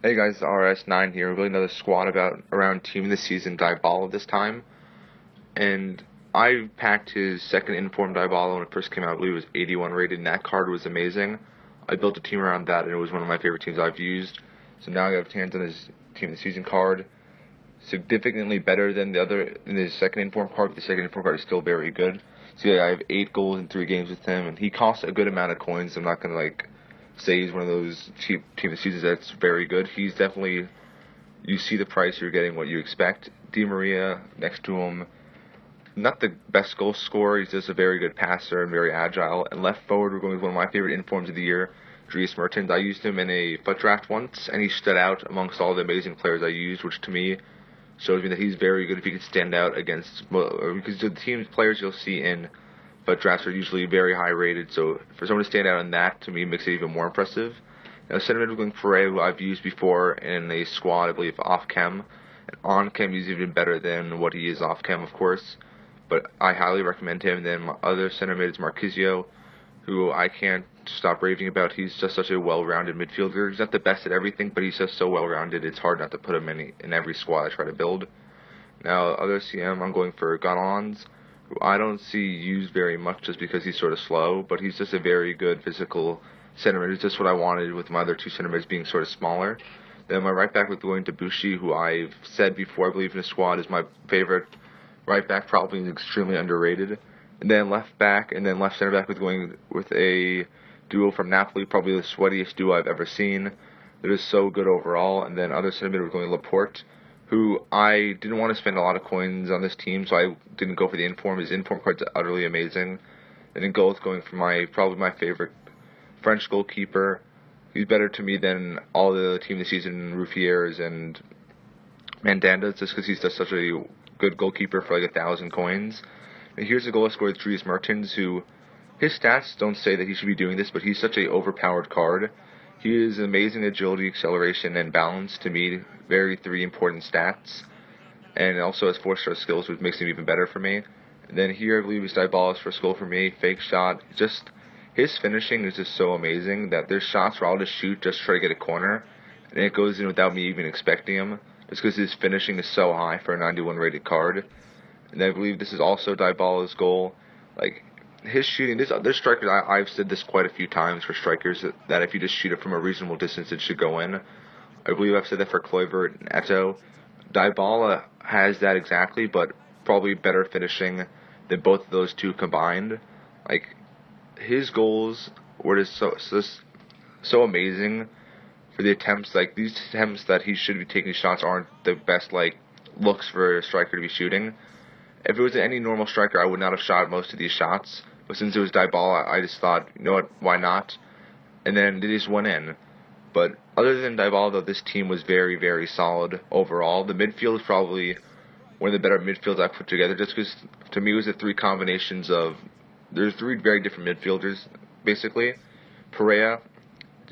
Hey guys, RS9 here. We're building another squad around Team of the Season Dybala this time. And I packed his second informed Dybala when it first came out. I believe it was 81 rated, and that card was amazing. I built a team around that, and it was one of my favorite teams I've used. So now I have hands on his Team of the Season card. Significantly better than his second informed card, but the second informed card is still very good. So yeah, I have 8 goals in 3 games with him, and he costs a good amount of coins. I'm not going to say he's one of those cheap Team of the Seasons that's very good. He's definitely, you see the price, you're getting what you expect. Di Maria next to him, not the best goal scorer, he's just a very good passer and very agile. And left forward, we're going with one of my favorite informs of the year, IF Mertens. I used him in a FUT draft once, and he stood out amongst all the amazing players I used, which to me shows me that he's very good if he can stand out against, because the team's players you'll see in but drafts are usually very high rated, so for someone to stand out on that, to me, makes it even more impressive. Now, center mid, Pereira, who I've used before in a squad, I believe, off-chem. And on-chem, he's even better than what he is off-chem, of course. But I highly recommend him. Then my other center mid is Marquisio, who I can't stop raving about. He's just such a well-rounded midfielder. He's not the best at everything, but he's just so well-rounded, it's hard not to put him in every squad I try to build. Now, other CM, I'm going for Galons, who I don't see used very much just because he's sort of slow, but he's just a very good physical center mid. It's just what I wanted with my other 2 center mids being sort of smaller. Then my right back with going to Bushi, who I've said before I believe in the squad is my favorite right back, probably extremely underrated. And then left back and then left center back with going with a duo from Napoli, probably the sweatiest duo I've ever seen. It is so good overall. And then other center mid was going Laporte, who I didn't want to spend a lot of coins on this team, so I didn't go for the inform. His inform card's utterly amazing. And in goals, going for probably my favorite French goalkeeper. He's better to me than all the Team of the Season Ruffiers and Mandandas, just because he's just such a good goalkeeper for 1,000 coins. And here's a goal scorer, IF Mertens, who his stats don't say that he should be doing this, but he's such a overpowered card. He is amazing agility, acceleration, and balance. To me, 3 important stats. And also has 4-star skills, which makes him even better for me. And then here, I believe, is Dybala's first goal for me. Fake shot. Just his finishing is just so amazing that there's shots where I'll just shoot just to try to get a corner, and it goes in without me even expecting him, just because his finishing is so high for a 91 rated card. And I believe this is also Dybala's goal. His shooting, there's strikers, I've said this quite a few times for strikers, that if you just shoot it from a reasonable distance, it should go in. I believe I've said that for Kluivert and Eto'o. Dybala has that exactly, but probably better finishing than both of those two combined. His goals were just so amazing for the attempts. These attempts that he should be taking shots aren't the best, looks for a striker to be shooting. If it was any normal striker, I would not have shot most of these shots. But since it was Dybala, I just thought, you know what, why not? And then they just went in. But other than Dybala, though, this team was very, very solid overall. The midfield is probably one of the better midfields I've put together, just because, to me, it was the 3 combinations of... There's 3 very different midfielders, basically. Pereira,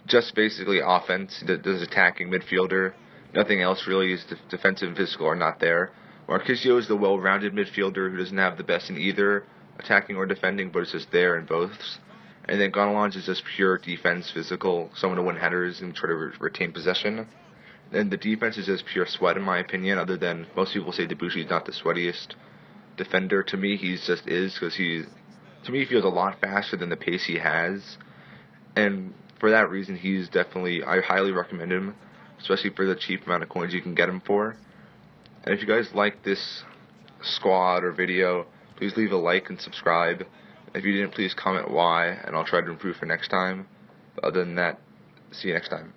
just basically offense, does attacking midfielder. Nothing else really is defensive and physical are not there. Marquisio is the well-rounded midfielder who doesn't have the best in either attacking or defending, but it's just there in both. And then Gonalons is just pure defense, physical, someone to win headers and try to retain possession. And the defense is just pure sweat, in my opinion, other than most people say Debussy is not the sweatiest defender. To me, he just is, because he feels a lot faster than the pace he has. And for that reason, I highly recommend him, especially for the cheap amount of coins you can get him for. And if you guys like this squad or video, please leave a like and subscribe. If you didn't, please comment why, and I'll try to improve for next time. But other than that, see you next time.